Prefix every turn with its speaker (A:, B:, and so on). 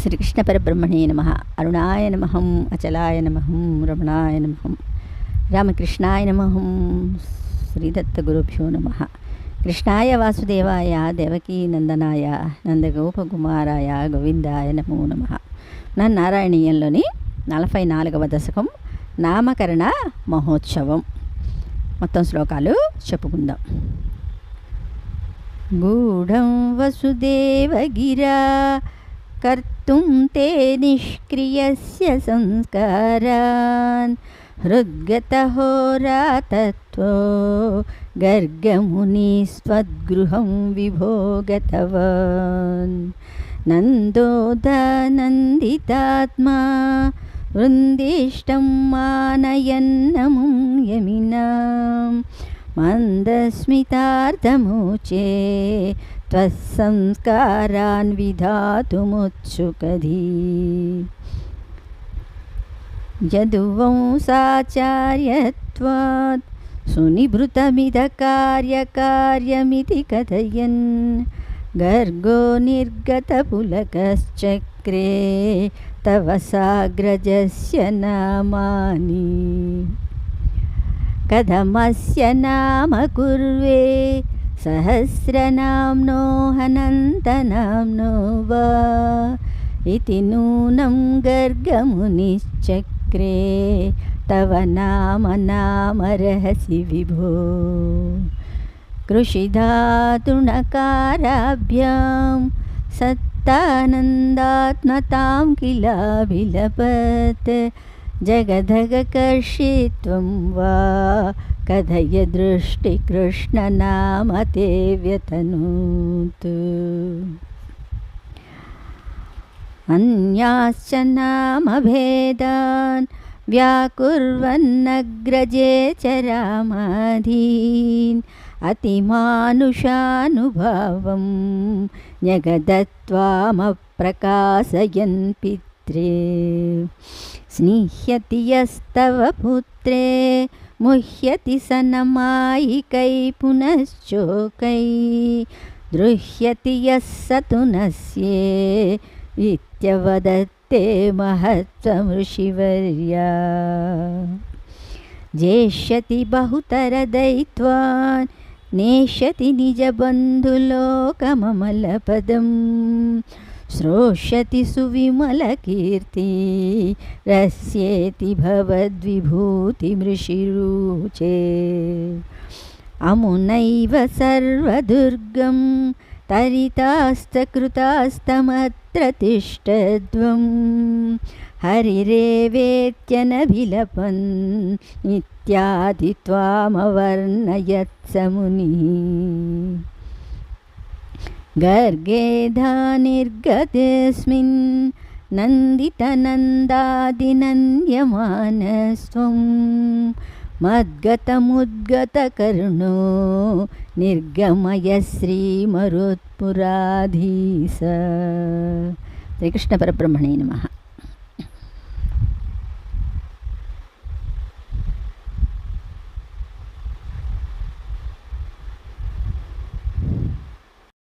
A: శ్రీకృష్ణ పరబ్రహ్మణే నమః. అరుణాయ నమః, అచలాయ నమః, రమణాయ నమః, రామకృష్ణాయ నమః, శ్రీదత్తగురుభ్యో నమః. కృష్ణాయ వాసుదేవాయ దేవకీ నందనాయ నందగోపకుమారాయ గోవిందాయ నమో నమః. నారాయణీయంలోని 44వ దశకం నామకరణ మహోత్సవం. మొత్తం శ్లోకాలు చెప్పుకుందాం. గూఢం వసుదేవగిరా కర్తుం తే నిష్క్రియస్య సంస్కారాన్ హృద్గతహోరాతత్వో గర్గముని స్వద్గృహం విభోగతవాన్. నందోదానందితాత్మా వృందిష్టం మానయన్నముం యమినాం మందస్మితార్థముచే త్వస్సంస్కారాన్ విధాతుముత్సుకధీ. యదువంసాచార్యత్వాత్ సునిభృతమిదకార్యకార్యమితి కథయన్ గర్గో నిర్గతపులకశ్చక్రే తవ సాగ్రజస్య నామాని. కథమస్య నామ కుర్వే సహస్రనామ్నో హనంతనామ్నో వా ఇతి నూనం గర్గమునిశ్చక్రే తవ నామ నామరహసి విభో. కృషిధాతుణకారాభ్యాం సత్తానందాత్మతాం కిలాభిలపత్ జగదగకర్షిత్వం వా కథయ దృష్టికృష్ణనామ తే వ్యతనూత్. అన్యాశ్చ నామభేదాన్ వ్యాకుర్వన్నగ్రజే చ రామాధీన్ అతిమానుషానుభావం న్యగదత్వామప్రకాశయన్ పిత్రే. స్నిహ్యతి యస్తవ పుత్రే ముహ్యతి సనమాయికై పునశ్చోకై దృహ్యతి యస్సతునస్యే ఇత్యవదత్తే మహత్వమృషివర్యా. జేష్యతి బహుతరదైత్వాన్ నేష్యతి నిజబంధులోకమమలపదం శ్రోష్యతి సువిమలకీర్తి రస్యేతి భవద్విభూతిమృషిరుచే. అమునైవ సర్వదుర్గం తరితాస్తకృతాస్తమత్ర తిష్టధ్వం హరిరేవేత్యనభిలపన్ నిత్యాది త్వామవర్ణయత్సమునిః. గర్గేధానిర్గతేస్మిన్ నందితనందాదినంద్యమానస్త్వం మద్గతముద్గతకర్ణో నిర్గమయ శ్రీమరుత్పురాధీశ. శ్రీకృష్ణ పరబ్రహ్మణే నమః.